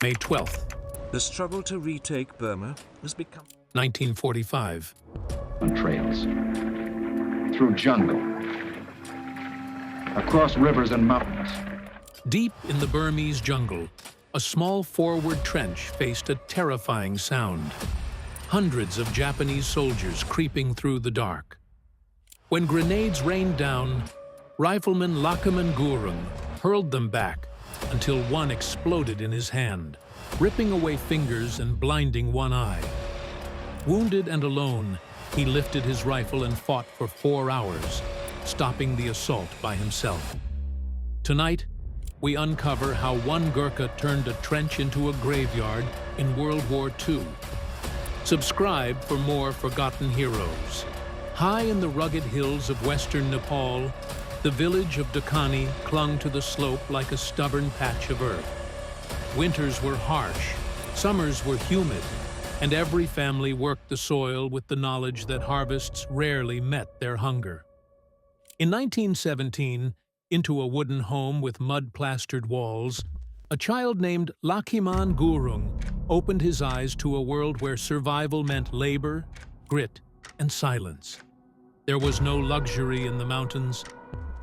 May 12th, The struggle to retake Burma has become 1945. On trails, through jungle, across rivers and mountains. Deep in the Burmese jungle, a small forward trench faced a terrifying sound. Hundreds of Japanese soldiers creeping through the dark. When grenades rained down, Rifleman Lakhiman Gurung hurled them back until one exploded in his hand, ripping away fingers and blinding one eye. Wounded and alone, he lifted his rifle and fought for 4 hours, stopping the assault by himself. Tonight, we uncover how one Gurkha turned a trench into a graveyard in World War II. Subscribe for more forgotten heroes. High in the rugged hills of western Nepal, the village of Dakhani clung to the slope like a stubborn patch of earth. Winters were harsh, summers were humid, and every family worked the soil with the knowledge that harvests rarely met their hunger. In 1917, into a wooden home with mud-plastered walls, a child named Lakhiman Gurung opened his eyes to a world where survival meant labor, grit, and silence. There was no luxury in the mountains.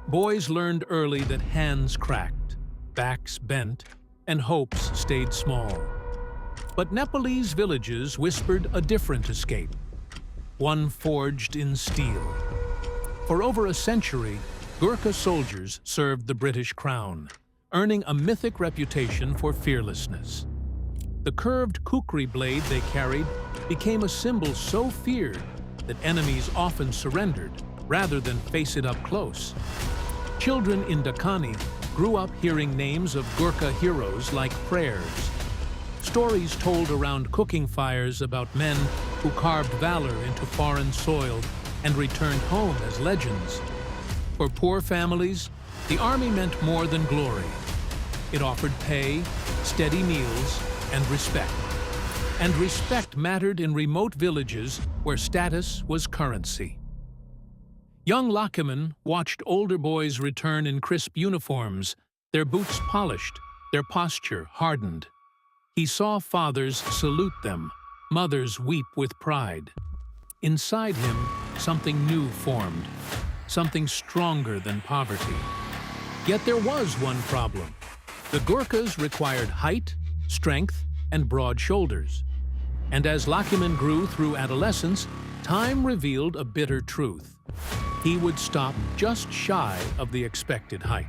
Boys learned early that hands cracked, backs bent, and hopes stayed small. But Nepalese villages whispered a different escape, one forged in steel. For over a century, Gurkha soldiers served the British crown, earning a mythic reputation for fearlessness. The curved kukri blade they carried became a symbol so feared that enemies often surrendered rather than face it up close. Children in Dakhani grew up hearing names of Gurkha heroes like prayers. Stories told around cooking fires about men who carved valor into foreign soil and returned home as legends. For poor families, the army meant more than glory. It offered pay, steady meals, and respect. And respect mattered in remote villages where status was currency. Young Lakhiman watched older boys return in crisp uniforms, their boots polished, their posture hardened. He saw fathers salute them, mothers weep with pride. Inside him, something new formed, something stronger than poverty. Yet there was one problem. The Gurkhas required height, strength, and broad shoulders. And as Lakhiman grew through adolescence, time revealed a bitter truth. He would stop just shy of the expected height.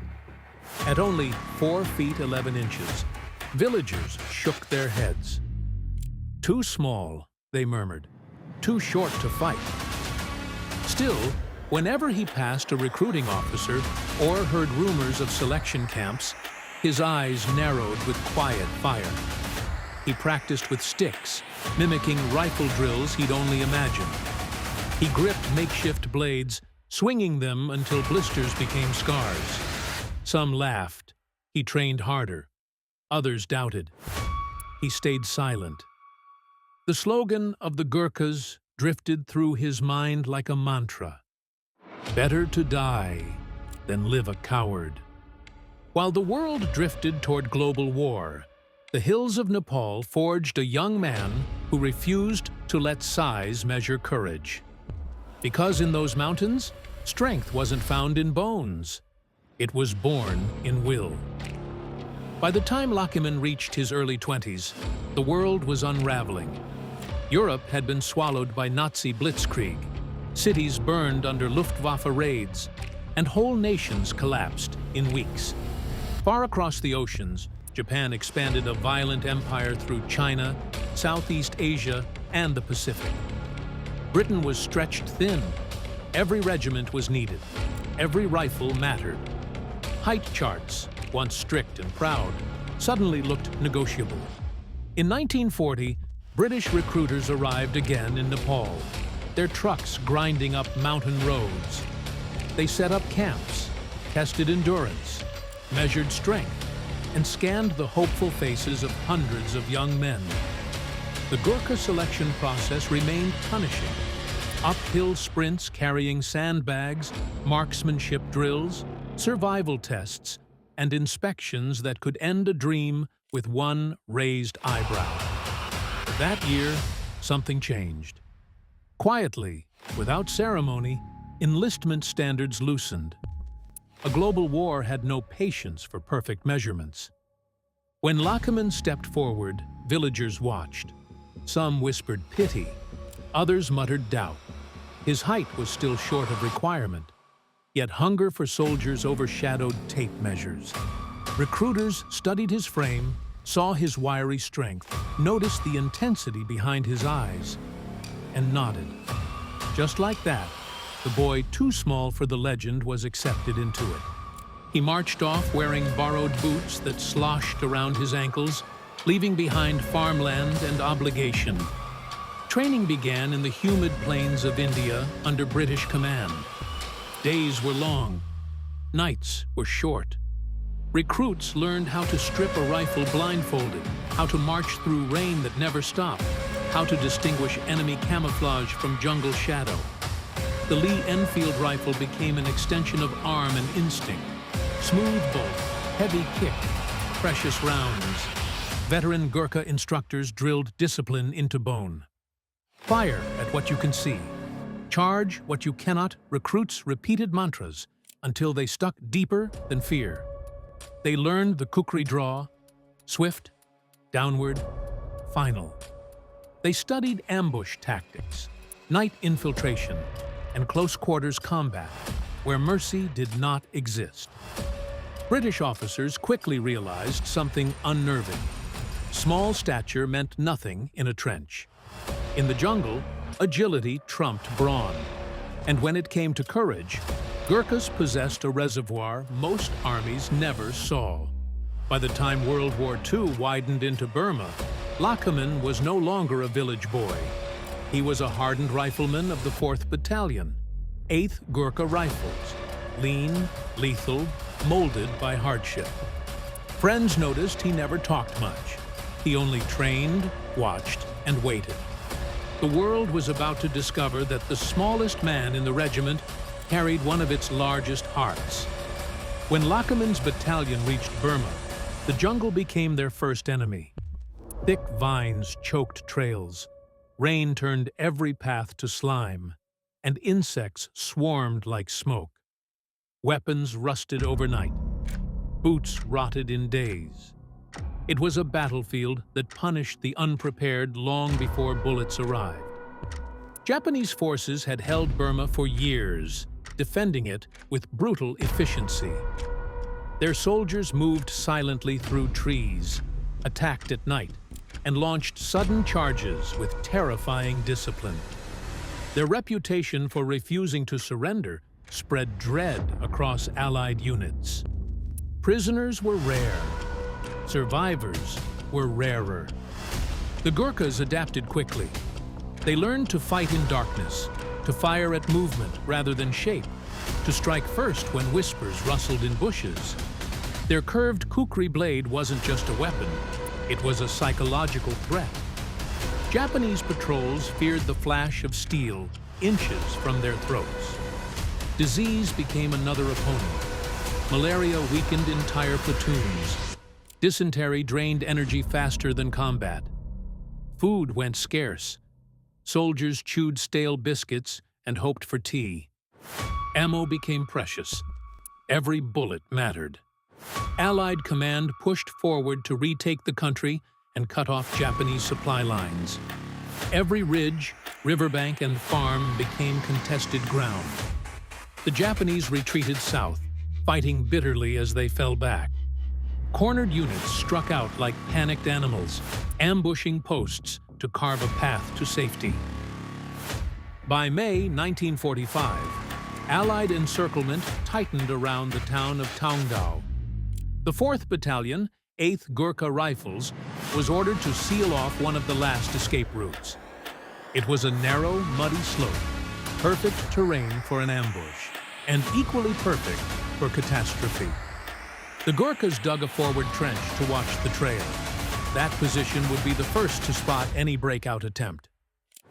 At only 4 feet 11 inches, villagers shook their heads. Too small, they murmured. Too short to fight. Still, whenever he passed a recruiting officer or heard rumors of selection camps, his eyes narrowed with quiet fire. He practiced with sticks, mimicking rifle drills he'd only imagined. He gripped makeshift blades, swinging them until blisters became scars. Some laughed. He trained harder. Others doubted. He stayed silent. The slogan of the Gurkhas drifted through his mind like a mantra. Better to die than live a coward. While the world drifted toward global war, the hills of Nepal forged a young man who refused to let size measure courage. Because in those mountains, strength wasn't found in bones. It was born in will. By the time Lakhiman reached his early 20s, the world was unraveling. Europe had been swallowed by Nazi blitzkrieg, cities burned under Luftwaffe raids, and whole nations collapsed in weeks. Far across the oceans, Japan expanded a violent empire through China, Southeast Asia, and the Pacific. Britain was stretched thin. Every regiment was needed. Every rifle mattered. Height charts, once strict and proud, suddenly looked negotiable. In 1940, British recruiters arrived again in Nepal, their trucks grinding up mountain roads. They set up camps, tested endurance, measured strength, and scanned the hopeful faces of hundreds of young men. The Gurkha selection process remained punishing. Uphill sprints carrying sandbags, marksmanship drills, survival tests, and inspections that could end a dream with one raised eyebrow. But that year, something changed. Quietly, without ceremony, enlistment standards loosened. A global war had no patience for perfect measurements. When Lachman stepped forward, villagers watched. Some whispered pity, others muttered doubt. His height was still short of requirement, yet hunger for soldiers overshadowed tape measures. Recruiters studied his frame, saw his wiry strength, noticed the intensity behind his eyes, and nodded. Just like that, the boy too small for the legend was accepted into it. He marched off wearing borrowed boots that sloshed around his ankles, leaving behind farmland and obligation. Training began in the humid plains of India under British command. Days were long, nights were short. Recruits learned how to strip a rifle blindfolded, how to march through rain that never stopped, how to distinguish enemy camouflage from jungle shadow. The Lee Enfield rifle became an extension of arm and instinct. Smooth bolt, heavy kick, precious rounds. Veteran Gurkha instructors drilled discipline into bone. Fire at what you can see. Charge what you cannot. Recruits repeated mantras until they stuck deeper than fear. They learned the kukri draw, swift, downward, final. They studied ambush tactics, night infiltration, and close quarters combat, where mercy did not exist. British officers quickly realized something unnerving. Small stature meant nothing in a trench. In the jungle, agility trumped brawn. And when it came to courage, Gurkhas possessed a reservoir most armies never saw. By the time World War II widened into Burma, Lachman was no longer a village boy. He was a hardened rifleman of the 4th Battalion, 8th Gurkha Rifles, lean, lethal, molded by hardship. Friends noticed he never talked much. He only trained, watched, and waited. The world was about to discover that the smallest man in the regiment carried one of its largest hearts. When Lachman's battalion reached Burma, the jungle became their first enemy. Thick vines choked trails, rain turned every path to slime, and insects swarmed like smoke. Weapons rusted overnight, boots rotted in days. It was a battlefield that punished the unprepared long before bullets arrived. Japanese forces had held Burma for years, defending it with brutal efficiency. Their soldiers moved silently through trees, attacked at night, and launched sudden charges with terrifying discipline. Their reputation for refusing to surrender spread dread across Allied units. Prisoners were rare. Survivors were rarer. The Gurkhas adapted quickly. They learned to fight in darkness, to fire at movement rather than shape, to strike first when whispers rustled in bushes. Their curved kukri blade wasn't just a weapon, it was a psychological threat. Japanese patrols feared the flash of steel inches from their throats. Disease became another opponent. Malaria weakened entire platoons. Dysentery drained energy faster than combat. Food went scarce. Soldiers chewed stale biscuits and hoped for tea. Ammo became precious. Every bullet mattered. Allied command pushed forward to retake the country and cut off Japanese supply lines. Every ridge, riverbank, and farm became contested ground. The Japanese retreated south, fighting bitterly as they fell back. Cornered units struck out like panicked animals, ambushing posts to carve a path to safety. By May 1945, Allied encirclement tightened around the town of Taungdao. The 4th Battalion, 8th Gurkha Rifles, was ordered to seal off one of the last escape routes. It was a narrow, muddy slope, perfect terrain for an ambush, and equally perfect for catastrophe. The Gurkhas dug a forward trench to watch the trail. That position would be the first to spot any breakout attempt.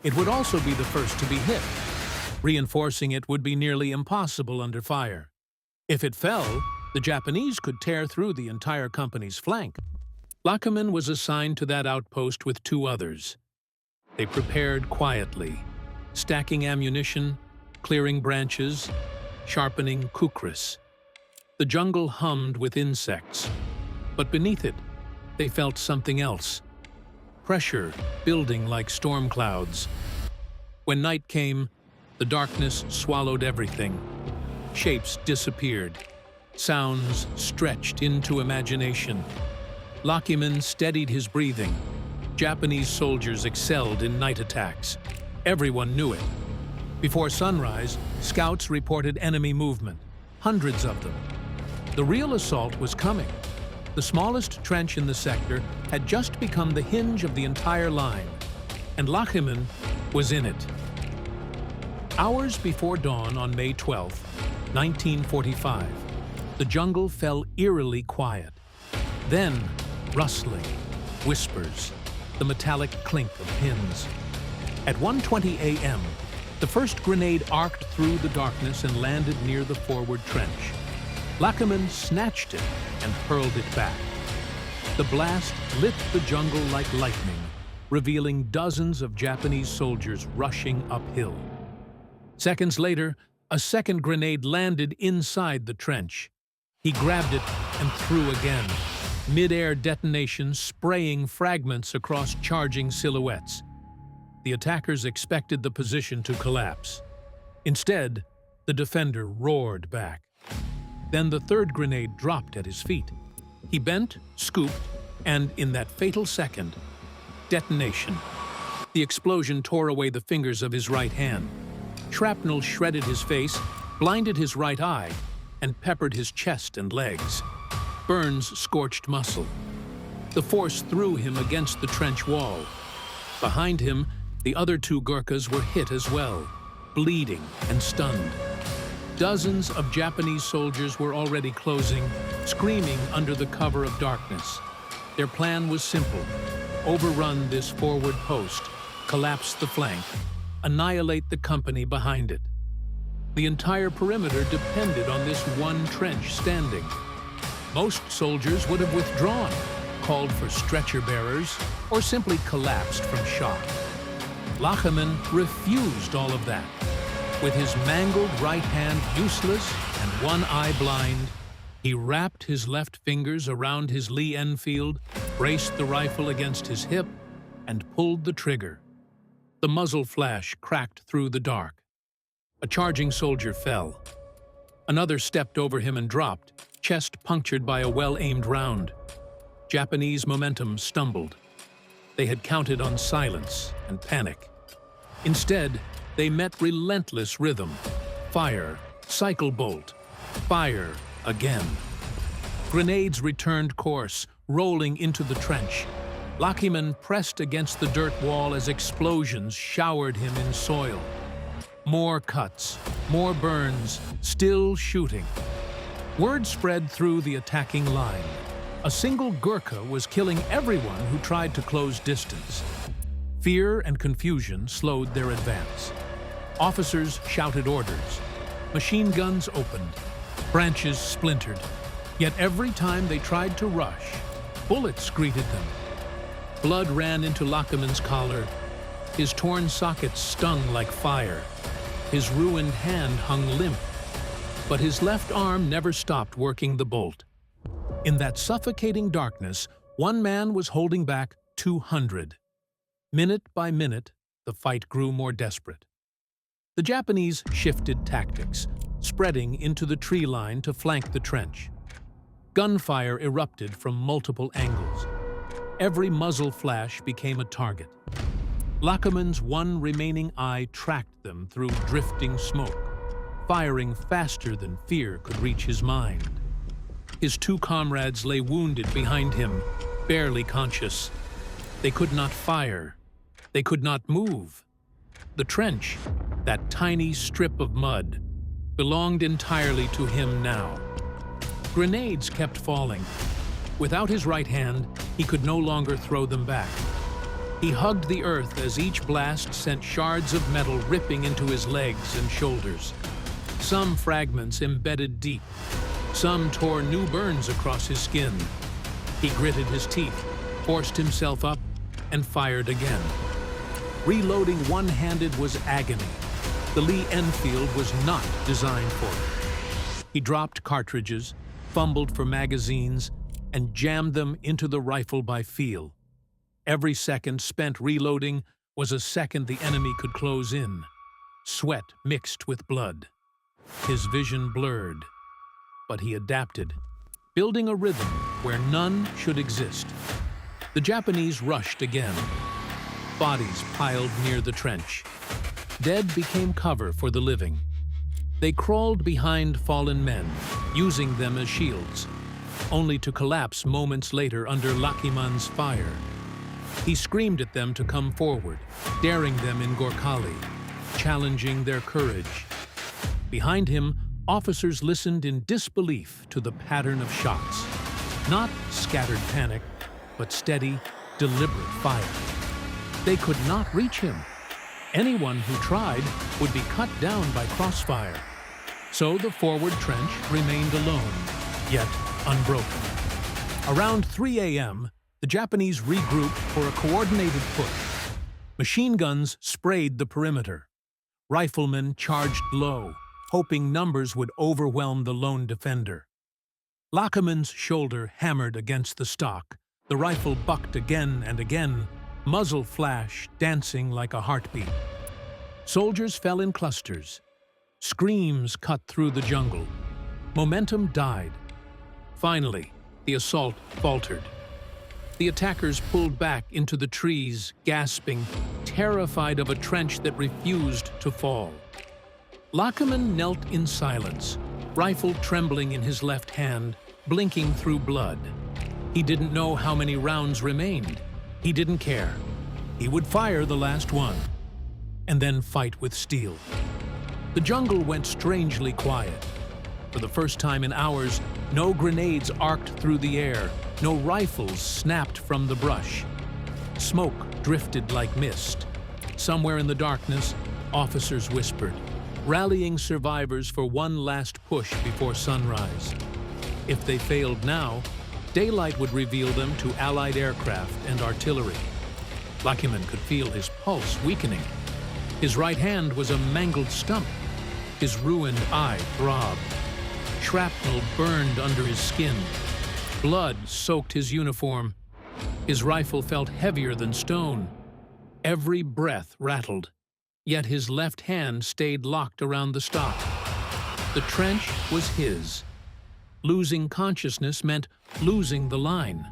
It would also be the first to be hit. Reinforcing it would be nearly impossible under fire. If it fell, the Japanese could tear through the entire company's flank. Lachman was assigned to that outpost with 2 others. They prepared quietly, stacking ammunition, clearing branches, sharpening kukris. The jungle hummed with insects, but beneath it, they felt something else. Pressure building like storm clouds. When night came, the darkness swallowed everything. Shapes disappeared. Sounds stretched into imagination. Lachman steadied his breathing. Japanese soldiers excelled in night attacks. Everyone knew it. Before sunrise, scouts reported enemy movement, hundreds of them. The real assault was coming. The smallest trench in the sector had just become the hinge of the entire line, and Lachman was in it. Hours before dawn on May 12, 1945, the jungle fell eerily quiet. Then, rustling, whispers, the metallic clink of pins. At 1:20 a.m., the first grenade arced through the darkness and landed near the forward trench. Lachman snatched it and hurled it back. The blast lit the jungle like lightning, revealing dozens of Japanese soldiers rushing uphill. Seconds later, a second grenade landed inside the trench. He grabbed it and threw again, mid-air detonation spraying fragments across charging silhouettes. The attackers expected the position to collapse. Instead, the defender roared back. Then the third grenade dropped at his feet. He bent, scooped, and in that fatal second, detonation. The explosion tore away the fingers of his right hand. Shrapnel shredded his face, blinded his right eye, and peppered his chest and legs. Burns scorched muscle. The force threw him against the trench wall. Behind him, the other 2 Gurkhas were hit as well, bleeding and stunned. Dozens of Japanese soldiers were already closing, screaming under the cover of darkness. Their plan was simple: overrun this forward post, collapse the flank, annihilate the company behind it. The entire perimeter depended on this one trench standing. Most soldiers would have withdrawn, called for stretcher bearers, or simply collapsed from shock. Lachman refused all of that. With his mangled right hand useless and one eye blind, he wrapped his left fingers around his Lee Enfield, braced the rifle against his hip, and pulled the trigger. The muzzle flash cracked through the dark. A charging soldier fell. Another stepped over him and dropped, chest punctured by a well-aimed round. Japanese momentum stumbled. They had counted on silence and panic. Instead, they met relentless rhythm. Fire, cycle bolt, fire again. Grenades returned course, rolling into the trench. Lachman pressed against the dirt wall as explosions showered him in soil. More cuts, more burns, still shooting. Word spread through the attacking line. A single Gurkha was killing everyone who tried to close distance. Fear and confusion slowed their advance. Officers shouted orders. Machine guns opened. Branches splintered. Yet every time they tried to rush, bullets greeted them. Blood ran into Lachman's collar. His torn sockets stung like fire. His ruined hand hung limp. But his left arm never stopped working the bolt. In that suffocating darkness, one man was holding back 200. Minute by minute, the fight grew more desperate. The Japanese shifted tactics, spreading into the tree line to flank the trench. Gunfire erupted from multiple angles. Every muzzle flash became a target. Lachman's one remaining eye tracked them through drifting smoke, firing faster than fear could reach his mind. His 2 comrades lay wounded behind him, barely conscious. They could not fire. They could not move. The trench, that tiny strip of mud, belonged entirely to him now. Grenades kept falling. Without his right hand, he could no longer throw them back. He hugged the earth as each blast sent shards of metal ripping into his legs and shoulders. Some fragments embedded deep. Some tore new burns across his skin. He gritted his teeth, forced himself up, and fired again. Reloading one-handed was agony. The Lee Enfield was not designed for it. He dropped cartridges, fumbled for magazines, and jammed them into the rifle by feel. Every second spent reloading was a second the enemy could close in. Sweat mixed with blood. His vision blurred, but he adapted, building a rhythm where none should exist. The Japanese rushed again. Bodies piled near the trench. Dead became cover for the living. They crawled behind fallen men, using them as shields, only to collapse moments later under Lakiman's fire. He screamed at them to come forward, daring them in Gorkhali, challenging their courage. Behind him, officers listened in disbelief to the pattern of shots. Not scattered panic, but steady, deliberate fire. They could not reach him. Anyone who tried would be cut down by crossfire. So the forward trench remained alone, yet unbroken. Around 3 a.m., the Japanese regrouped for a coordinated push. Machine guns sprayed the perimeter. Riflemen charged low, hoping numbers would overwhelm the lone defender. Lakiman's shoulder hammered against the stock. The rifle bucked again and again, muzzle flash dancing like a heartbeat. Soldiers fell in clusters. Screams cut through the jungle. Momentum died. Finally, the assault faltered. The attackers pulled back into the trees, gasping, terrified of a trench that refused to fall. Lakiman knelt in silence, rifle trembling in his left hand, blinking through blood. He didn't know how many rounds remained. He didn't care. He would fire the last one, and then fight with steel. The jungle went strangely quiet. For the first time in hours, no grenades arced through the air, no rifles snapped from the brush. Smoke drifted like mist. Somewhere in the darkness, officers whispered, rallying survivors for one last push before sunrise. If they failed now, daylight would reveal them to Allied aircraft and artillery. Lakiman could feel his pulse weakening. His right hand was a mangled stump. His ruined eye throbbed. Shrapnel burned under his skin. Blood soaked his uniform. His rifle felt heavier than stone. Every breath rattled, yet his left hand stayed locked around the stock. The trench was his. Losing consciousness meant losing the line.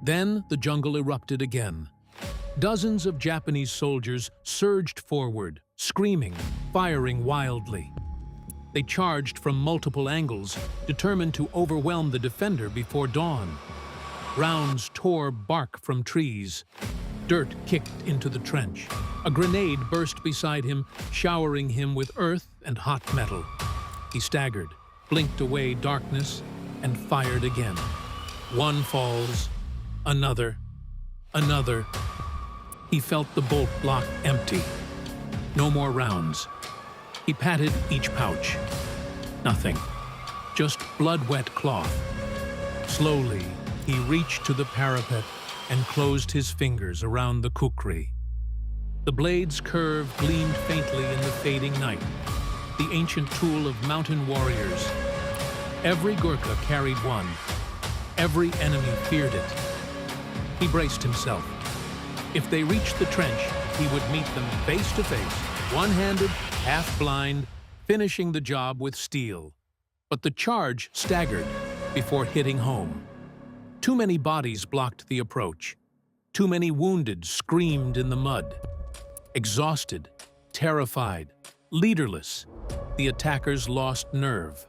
Then the jungle erupted again. Dozens of Japanese soldiers surged forward, screaming, firing wildly. They charged from multiple angles, determined to overwhelm the defender before dawn. Rounds tore bark from trees. Dirt kicked into the trench. A grenade burst beside him, showering him with earth and hot metal. He staggered, blinked away darkness, and fired again. One falls, another, another. He felt the bolt block empty. No more rounds. He patted each pouch. Nothing. Just blood-wet cloth. Slowly, he reached to the parapet and closed his fingers around the kukri. The blade's curve gleamed faintly in the fading night, the ancient tool of mountain warriors. Every Gurkha carried one. Every enemy feared it. He braced himself. If they reached the trench, he would meet them face to face, one-handed, half-blind, finishing the job with steel. But the charge staggered before hitting home. Too many bodies blocked the approach. Too many wounded screamed in the mud. Exhausted, terrified, leaderless, the attackers lost nerve.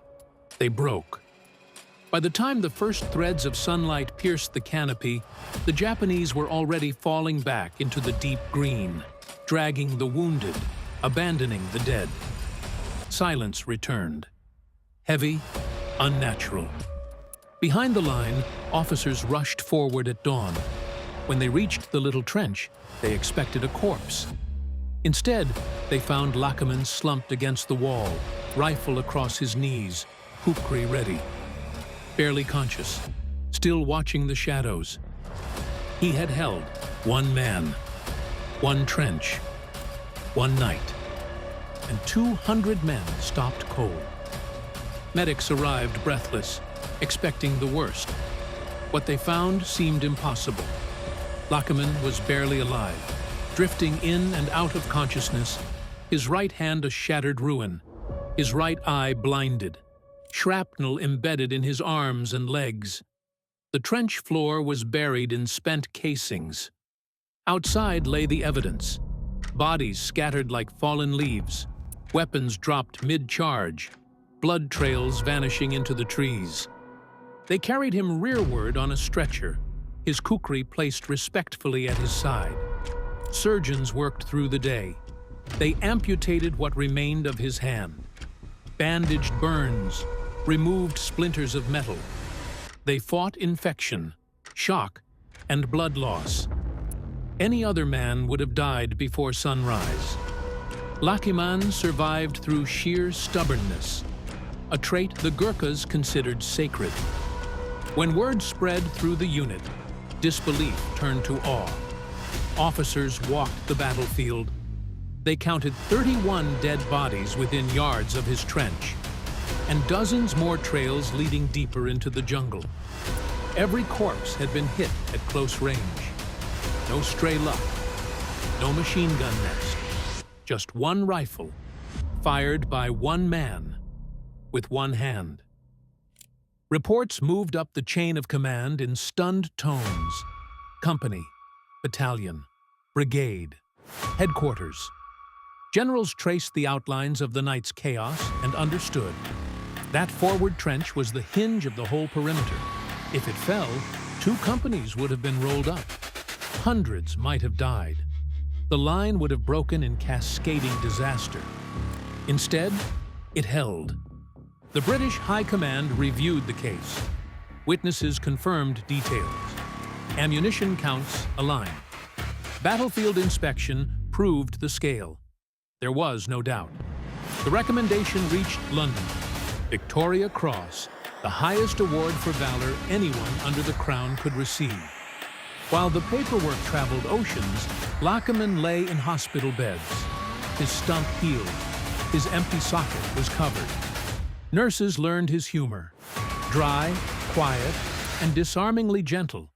They broke. By the time the first threads of sunlight pierced the canopy, the Japanese were already falling back into the deep green, dragging the wounded, abandoning the dead. Silence returned. Heavy, unnatural. Behind the line, officers rushed forward at dawn. When they reached the little trench, they expected a corpse. Instead, they found Lakiman slumped against the wall, rifle across his knees, kukri ready. Barely conscious, still watching the shadows. He had held one man, one trench, one night, and 200 men stopped cold. Medics arrived breathless, expecting the worst. What they found seemed impossible. Lachman was barely alive, drifting in and out of consciousness, his right hand a shattered ruin, his right eye blinded, shrapnel embedded in his arms and legs. The trench floor was buried in spent casings. Outside lay the evidence, bodies scattered like fallen leaves, weapons dropped mid-charge, blood trails vanishing into the trees. They carried him rearward on a stretcher, his kukri placed respectfully at his side. Surgeons worked through the day. They amputated what remained of his hand, bandaged burns, removed splinters of metal. They fought infection, shock, and blood loss. Any other man would have died before sunrise. Lakiman survived through sheer stubbornness, a trait the Gurkhas considered sacred. When word spread through the unit, disbelief turned to awe. Officers walked the battlefield. They counted 31 dead bodies within yards of his trench, and dozens more trails leading deeper into the jungle. Every corpse had been hit at close range. No stray luck, no machine gun nest, just one rifle, fired by one man, with one hand. Reports moved up the chain of command in stunned tones. Company, battalion, brigade, headquarters. Generals traced the outlines of the night's chaos and understood. That forward trench was the hinge of the whole perimeter. If it fell, 2 companies would have been rolled up. Hundreds might have died. The line would have broken in cascading disaster. Instead, it held. The British High Command reviewed the case. Witnesses confirmed details. Ammunition counts aligned. Battlefield inspection proved the scale. There was no doubt. The recommendation reached London. Victoria Cross, the highest award for valor anyone under the Crown could receive. While the paperwork traveled oceans, Lakiman lay in hospital beds. His stump healed. His empty socket was covered. Nurses learned his humor. Dry, quiet, and disarmingly gentle.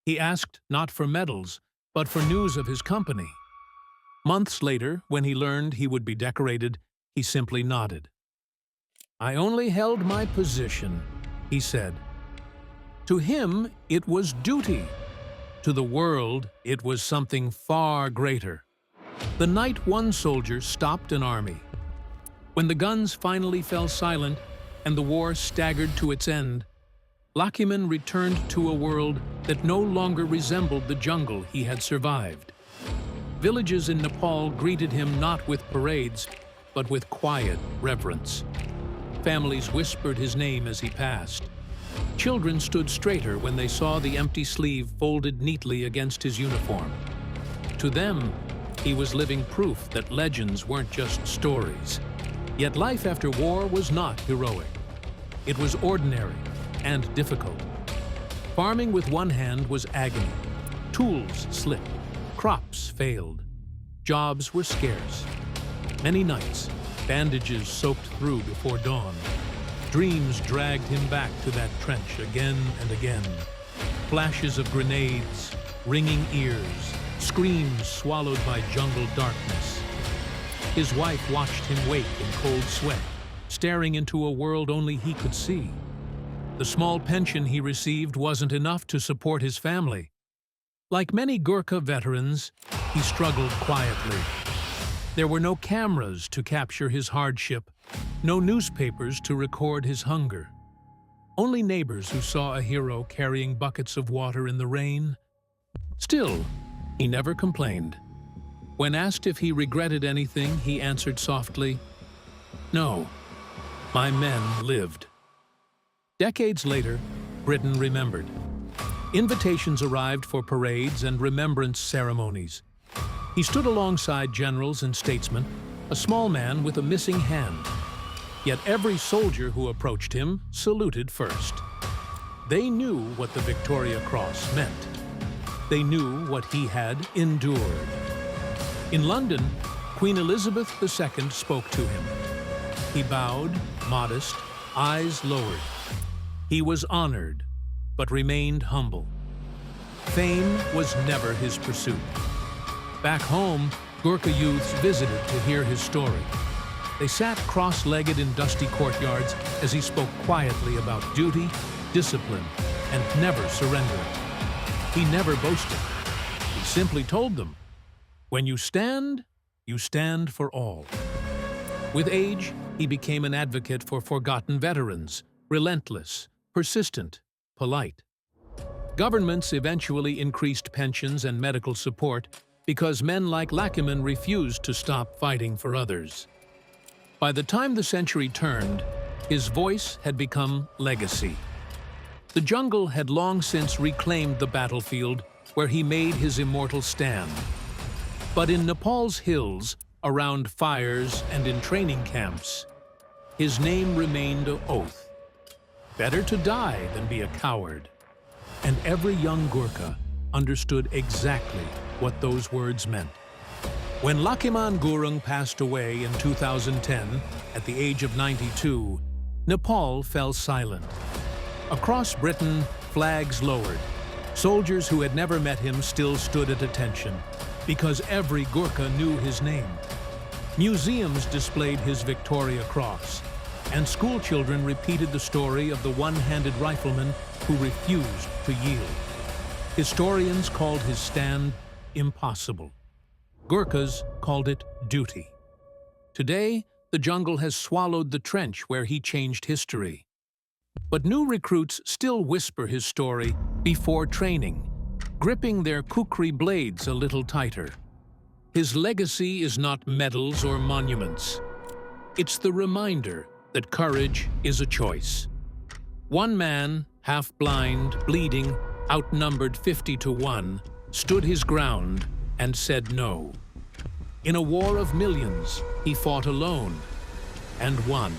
He asked not for medals, but for news of his company. Months later, when he learned he would be decorated, he simply nodded. "I only held my position," he said. To him, it was duty. To the world, it was something far greater. The night one soldier stopped an army. When the guns finally fell silent and the war staggered to its end, Lakiman returned to a world that no longer resembled the jungle he had survived. Villages in Nepal greeted him not with parades, but with quiet reverence. Families whispered his name as he passed. Children stood straighter when they saw the empty sleeve folded neatly against his uniform. To them, he was living proof that legends weren't just stories. Yet life after war was not heroic. It was ordinary and difficult. Farming with one hand was agony. Tools slipped. Crops failed. Jobs were scarce. Many nights, bandages soaked through before dawn. Dreams dragged him back to that trench again and again. Flashes of grenades, ringing ears, screams swallowed by jungle darkness. His wife watched him wake in cold sweat, staring into a world only he could see. The small pension he received wasn't enough to support his family. Like many Gurkha veterans, he struggled quietly. There were no cameras to capture his hardship, no newspapers to record his hunger. Only neighbors who saw a hero carrying buckets of water in the rain. Still, he never complained. When asked if he regretted anything, he answered softly, "No, my men lived." Decades later, Britain remembered. Invitations arrived for parades and remembrance ceremonies. He stood alongside generals and statesmen, a small man with a missing hand. Yet every soldier who approached him saluted first. They knew what the Victoria Cross meant. They knew what he had endured. In London, Queen Elizabeth II spoke to him. He bowed, modest, eyes lowered. He was honored, but remained humble. Fame was never his pursuit. Back home, Gurkha youths visited to hear his story. They sat cross-legged in dusty courtyards as he spoke quietly about duty, discipline, and never surrendering. He never boasted. He simply told them, "When you stand for all." With age, he became an advocate for forgotten veterans, relentless, persistent, polite. Governments eventually increased pensions and medical support because men like Lakiman refused to stop fighting for others. By the time the century turned, his voice had become legacy. The jungle had long since reclaimed the battlefield where he made his immortal stand. But in Nepal's hills, around fires and in training camps, his name remained an oath. Better to die than be a coward. And every young Gurkha understood exactly what those words meant. When Lakiman Gurung passed away in 2010, at the age of 92, Nepal fell silent. Across Britain, flags lowered. Soldiers who had never met him still stood at attention, because every Gurkha knew his name. Museums displayed his Victoria Cross, and schoolchildren repeated the story of the one-handed rifleman who refused to yield. Historians called his stand impossible. Gurkhas called it duty. Today, the jungle has swallowed the trench where he changed history. But new recruits still whisper his story before training, gripping their kukri blades a little tighter. His legacy is not medals or monuments. It's the reminder that courage is a choice. One man, half-blind, bleeding, outnumbered 50-1, stood his ground and said no. In a war of millions, he fought alone and won.